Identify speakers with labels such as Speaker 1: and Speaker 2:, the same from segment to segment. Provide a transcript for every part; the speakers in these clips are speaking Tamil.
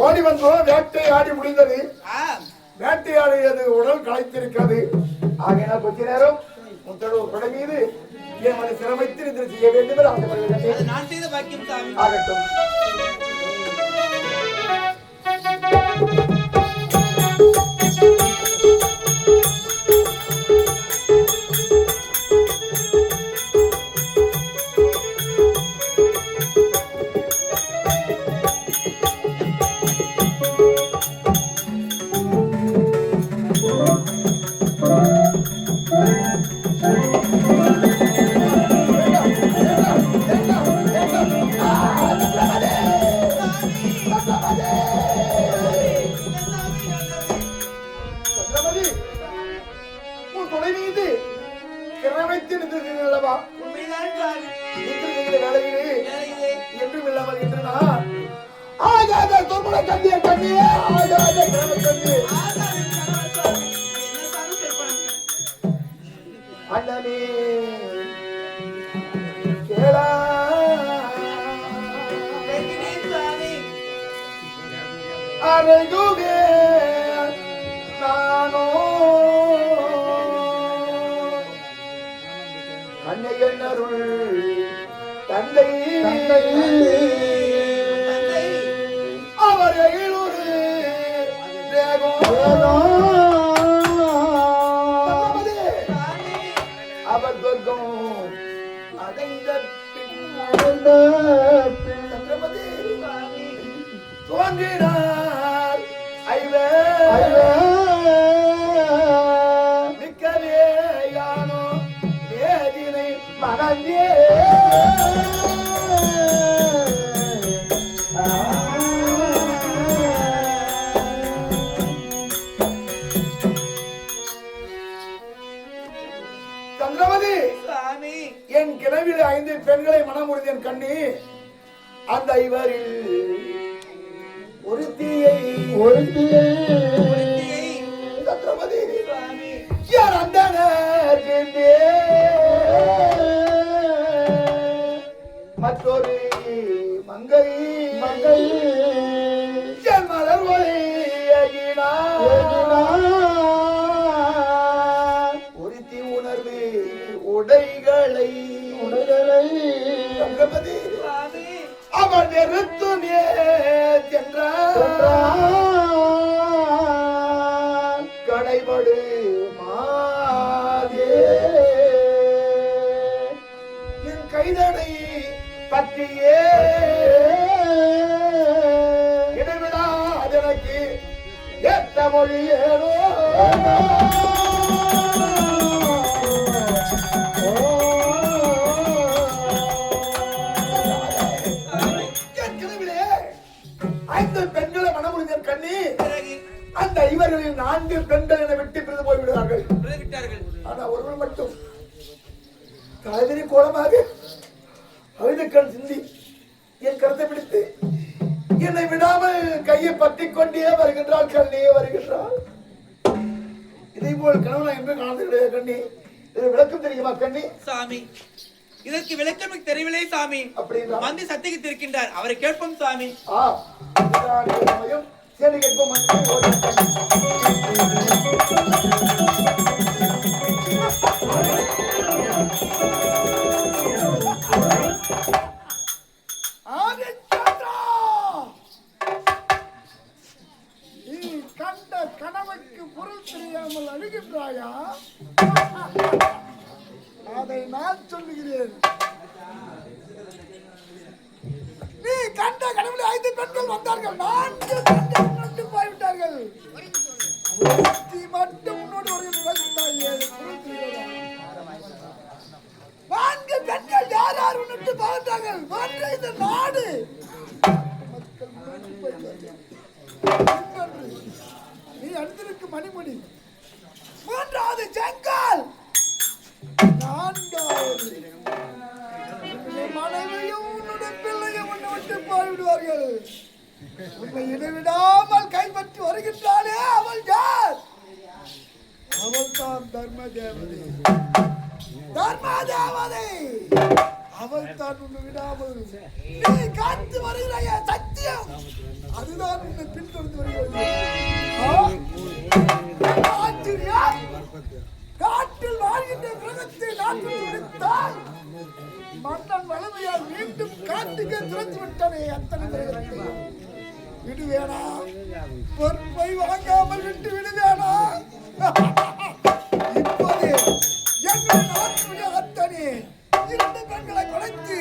Speaker 1: ஓடி வந்தோம். வேட்டையாடி முடிந்தது. வேட்டையாடியது உடல் களைத்திருக்கிறது. ஆகையினால் கொஞ்ச நேரம் முத்தோடு கொடை மீது என் சிரமைத்து நிதிரை செய்ய வேண்டும் என்று ஆசைப்படுகிறேன்.
Speaker 2: நான் செய்த பாக்கியம் சாமி.
Speaker 1: ஆகட்டும். அண்ணனே கேளா அரைகுவே நானோ அன்னையன்னருள் தந்தை அவர் ஒரு அவர் சொர்க்கம் அடைந்த தோன்றினார் மிக்கவே யானோ வேதினை மகந்தே என் கிணவில் 5 பெண்களை மனமுடிந்தேன் கண்ணி. அந்த ஐவரில் ஒருத்தியை சத்ரபதி யார் அந்த மற்றொரு மங்கை என் மலர் ஒருத்தி உணர்வு உடைகளை சத்ரபதி அவன் நிறுத்துமே கடைபடு மாதே என் கைதனை பற்றியே இடைவிடாது எனக்கு ஏற்ற மொழியேனோ அந்த இவர்களில் 4 பெண்கள் என விட்டு பிரிந்து போய்விடுவார்கள். ஆனா ஒருவர் மட்டும் தலைவிரி கோலமாக அழுதுக்கள் சிந்தி என் கருத்தை பிடித்து என்னை விடாமல் கையை பற்றிக் கொண்டே வருகின்றாள். கண்ணே வருகின்றாள். இதே போல் கனவுல என்று காணது கிடையாது கண்ணி. இது விளக்கம் தெரியுமா கண்ணி?
Speaker 2: சாமி இதற்கு விளக்கம் தெரியவில்லை சாமி.
Speaker 1: அப்படின்னா
Speaker 2: வந்து சத்தியத்தில் இருக்கின்றார், அவரை கேட்போம் சாமி.
Speaker 1: சரி கேட்போம்.
Speaker 3: நீ கண்ட கனவுக்கு பொருள் தெரியாமல் அழுகின்றாயா? அதை நான் சொல்லுகிறேன். நீ கண்ட கனவில் 5 பெண்கள் வந்தார்கள். 4 பெண்கள் முன்னோட்டு போய்விட்டார்கள். மட்டும் முன்னோடு வருகிறாய். 4 பெண்கள் யார் யார் முன்னோட்டு போகிறார்கள்? இந்த நாடு நீ அணிந்திருக்கு மணிமணி. 3வது செங்கால். 4வது மனைவியும் உன்னுடைய பிள்ளையும் உன்னை விட்டு போய்விடுவார்கள். உன்னை இடைவிடாமல் கைப்பற்றி வருகின்றாளே, அவள் யார்? அவள் தான் தர்ம தேவதை. அவள் தான் உன்னை விடாமல் நீ காத்து வருகிறாய சத்தியம். அதுதான் உன்னை அத்தனை மிருகத்தையும் விடுவேனா? பொறுப்பை வாங்காமல் விட்டு விடுவேனா? இப்போது என்னுடைய நாட்டுடைய அத்தனை 2 பெண்களை கொலைத்து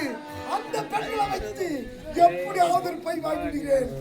Speaker 3: அந்த பெண்களை வைத்து எப்படியாவது போய் வாங்கிவிடுகிறேன்.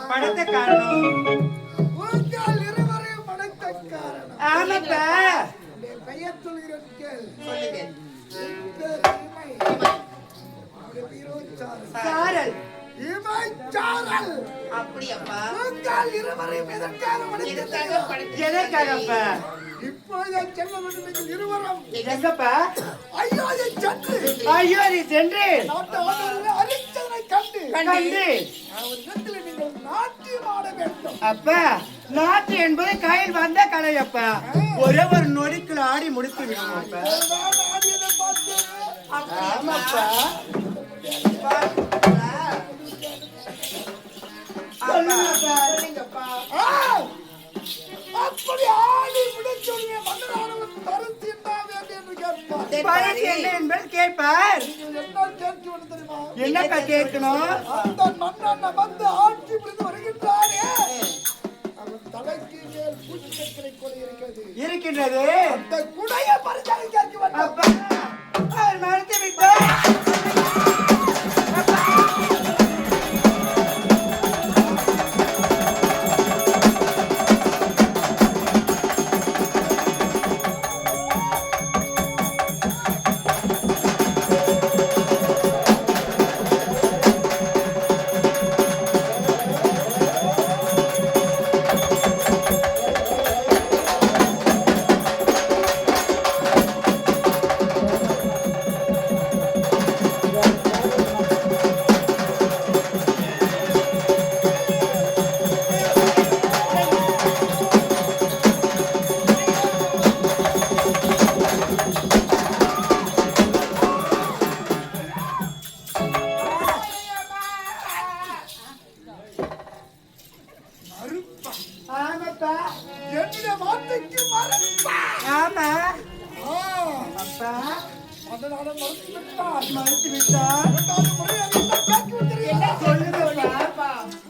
Speaker 2: படைத்த காரணம்
Speaker 3: உங்கள் இருவரையும் படைத்த காரணம்.
Speaker 2: ஆமாப்பா.
Speaker 3: பெயர் சொல்கிறேன் கேள்.
Speaker 2: சாரல்.
Speaker 3: இமைச்சாரல்.
Speaker 4: அப்படியப்பா.
Speaker 3: உங்கள் இருவரையும் எதற்காக படைத்தீர்கள்?
Speaker 2: எதற்காகப்பா?
Speaker 3: இப்போது செல்ல வேண்டும் நீங்கள் இருவரும்.
Speaker 2: எங்கப்பா?
Speaker 3: ஐயோதை சென்று.
Speaker 2: ஐயோதை சென்று.
Speaker 3: நாட்டு ஆண்டவரை அரிச்சதனை கண்டு.
Speaker 2: கண்டு.
Speaker 3: அவர் இடத்தில் நீங்கள் நாட்டியம் ஆட வேண்டும்.
Speaker 2: அப்பா, நாட்டு என்பது கையில் வந்த கலையப்பா. ஒரே ஒரு நொடிக்குள் ஆடி முடித்து விடுவோம் அப்பா.
Speaker 3: நான் ஆடியதை பார்த்து.
Speaker 2: ஆமாப்பா.
Speaker 4: சொல்லுங்கப்பா.
Speaker 3: அப்படி ஆடி முடிச்சொல்லிய மன்னரானவன் பரிசு என்ன வேண்டும் என்று கேட்பார்.
Speaker 2: பரிசு என்ன என்பது கேட்பார்.
Speaker 3: நீங்கள் என்ன கேட்க வேண்டும் தெரியுமா?
Speaker 2: என்னக்கா கேட்கணும்?
Speaker 3: அந்த மன்னன் வந்து ஆட்சி புரிந்து வருகின்றானே, அவன் தலைக்கு மேல் பூச்சிக்கரை கொலை
Speaker 2: இருக்கின்றது.
Speaker 3: அந்த குடையை பரிசாக கேட்க வேண்டும்.
Speaker 2: அப்பா அவர் மறுத்து விட்டார். ஆமாப்பா.
Speaker 3: என்ன வார்த்தைக்கு மறுப்பா?
Speaker 2: ஆமா
Speaker 3: ஆ,
Speaker 2: அப்பா
Speaker 3: அதனால மறுத்து விட்டார்.
Speaker 2: மறுத்து விட்டார்.
Speaker 3: இரண்டாவது முறை அதை என்ன கேட்க வந்தீர்கள்?
Speaker 2: சொல்லுங்கப்பா.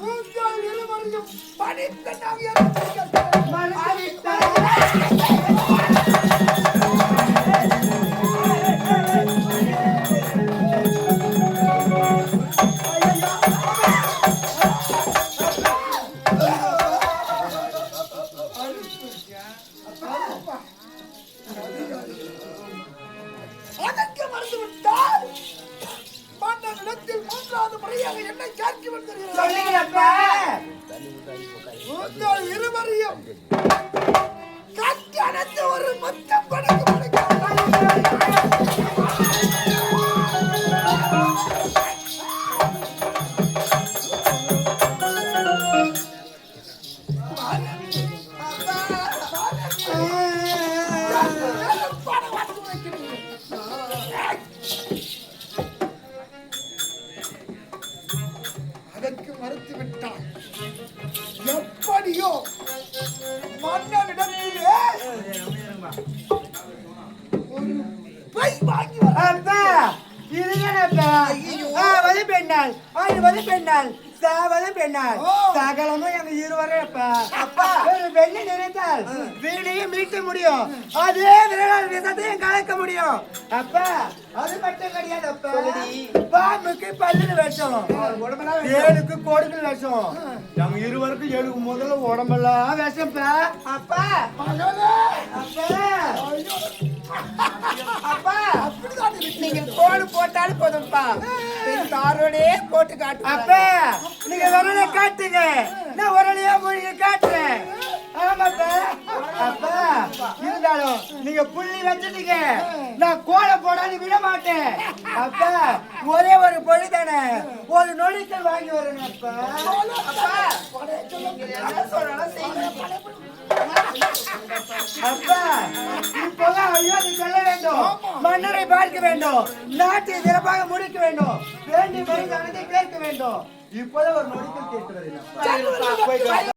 Speaker 3: உங்கள் இருவரையும் பணிப்பெண்ணாக இருக்கிறீர்கள்.
Speaker 2: மறுத்து விட்டார்.
Speaker 3: அதற்கு மறுத்து விட்டால் மன்னனிடத்தில் மூன்றாவது முறையாக என்னை கேட்க வந்தீர்கள்.
Speaker 2: சொல்லுங்கப்பா.
Speaker 3: உங்கள் இருவரையும் கட்டி அணைத்து ஒரு மொத்தம் படைக்க அதற்கு மறுத்து விட்டார். எப்படியோ மன்னனிடத்திலே ஒரு பை வாங்கி வர
Speaker 2: அப்பா இதுதானப்பா. ஆவது பெண்ணால் ஆயுவது பெண்ணால் சாவது பெண்ணால் சகலமும் எங்க இருவரே அப்பா. அப்பா ஒரு பெண்ணை நினைத்தால் வீடையும் மீட்க முடியும், அதே விரலால் விசத்தையும் கலக்க முடியும். அப்பா அது மட்டும் கிடையாது அப்பா. பாம்புக்கு பல்லுன்னு விஷம், ஏழுக்கு கொடுக்குன்னு விஷம், நம்ம இருவருக்கும் ஏழுக்கு முதல்ல உடம்பெல்லாம் விஷம்ப்பா. அப்பா
Speaker 3: மகளே,
Speaker 2: அப்பா
Speaker 3: அப்படிதான் இருக்கு.
Speaker 2: நீங்க கோடு போட்டாலும் போதும்ப்பா, தாரோடே போட்டு காட்டு. அப்பா நீங்க விரல காட்டுங்க, நான் உரலையா மொழியை காட்டுறேன். ஆமாப்பா. அப்பா இருந்தாலும் நீங்க புள்ளி வச்சுட்டீங்க, நான் கோடை போடான்னு விட மாட்டேன். அப்பா ஒரே ஒரு பொழு தானே, ஒரு நொடிக்கல் வாங்கி வரணும். அப்பா அப்பா இப்பதான் ஐயோ நீ சொல்ல வேண்டும், மன்னரை பார்க்க வேண்டும், நாட்டை சிறப்பாக முடிக்க வேண்டும், வேண்டி மருந்து அனைத்தை கேட்க வேண்டும். இப்போதான் ஒரு நொடிக்கல் கேட்கிறது.